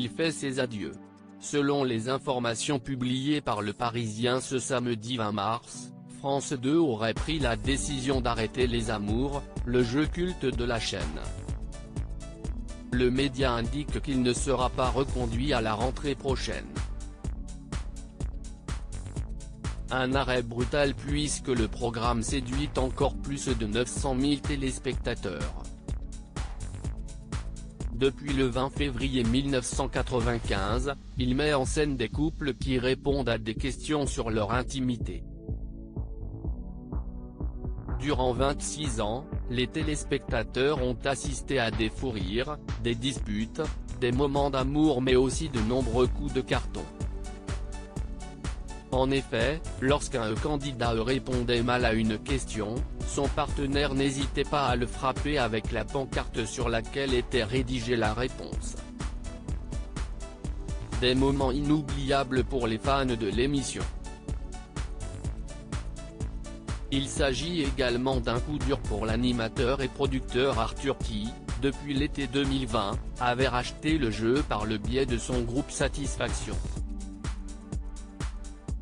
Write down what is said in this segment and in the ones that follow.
il fait ses adieux. Selon les informations publiées par Le Parisien ce samedi 20 mars, France 2 aurait pris la décision d'arrêter Les Amours, le jeu culte de la chaîne. Le média indique qu'il ne sera pas reconduit à la rentrée prochaine. Un arrêt brutal puisque le programme séduit encore plus de 900 000 téléspectateurs. Depuis le 20 février 1995, il met en scène des couples qui répondent à des questions sur leur intimité. Durant 26 ans, les téléspectateurs ont assisté à des fous rires, des disputes, des moments d'amour mais aussi de nombreux coups de carton. En effet, lorsqu'un candidat répondait mal à une question, son partenaire n'hésitait pas à le frapper avec la pancarte sur laquelle était rédigée la réponse. Des moments inoubliables pour les fans de l'émission. Il s'agit également d'un coup dur pour l'animateur et producteur Arthur qui, depuis l'été 2020, avait racheté le jeu par le biais de son groupe Satisfaction.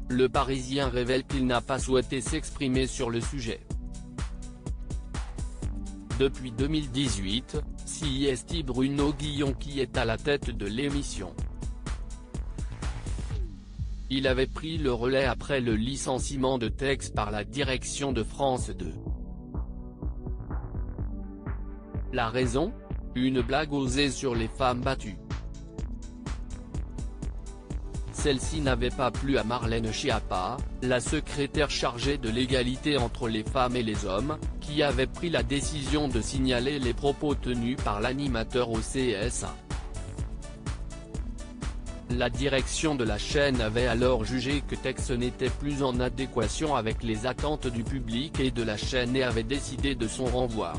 Le Parisien révèle qu'il n'a pas souhaité s'exprimer sur le sujet. Depuis 2018, c'est Bruno Guillon qui est à la tête de l'émission. Il avait pris le relais après le licenciement de Tex par la direction de France 2. La raison ? Une blague osée sur les femmes battues. Celle-ci n'avait pas plu à Marlène Schiappa, la secrétaire chargée de l'égalité entre les femmes et les hommes, qui avait pris la décision de signaler les propos tenus par l'animateur au CSA. La direction de la chaîne avait alors jugé que Tex n'était plus en adéquation avec les attentes du public et de la chaîne et avait décidé de son renvoi.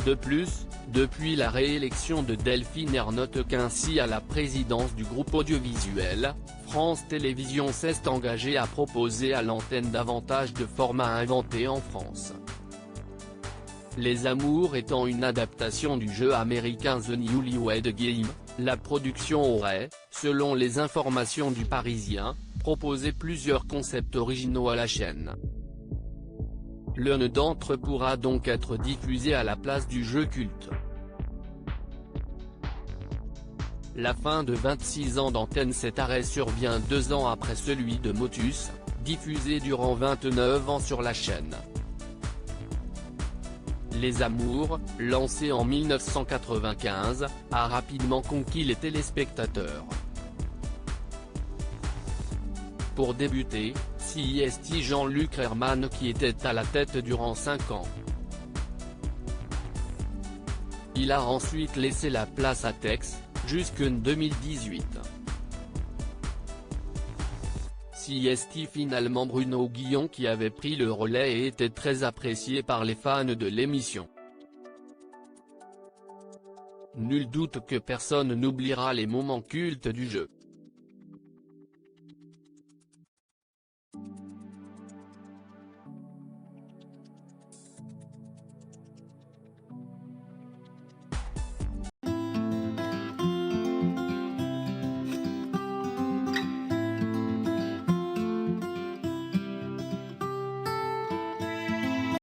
De plus, depuis la réélection de Delphine Ernotte Quincy à la présidence du groupe audiovisuel, France Télévisions s'est engagée à proposer à l'antenne davantage de formats inventés en France. Les Amours étant une adaptation du jeu américain The Newlywed Game, la production aurait, selon les informations du Parisien, proposé plusieurs concepts originaux à la chaîne. L'un d'entre eux pourra donc être diffusé à la place du jeu culte. La fin de 26 ans d'antenne. Cet arrêt survient 2 ans après celui de Motus, diffusé durant 29 ans sur la chaîne. Les Amours, lancé en 1995, a rapidement conquis les téléspectateurs. Pour débuter, c'est Jean-Luc Herman qui était à la tête durant 5 ans. Il a ensuite laissé la place à Tex, jusqu'en 2018. C'est finalement Bruno Guillon qui avait pris le relais et était très apprécié par les fans de l'émission. Nul doute que personne n'oubliera les moments cultes du jeu.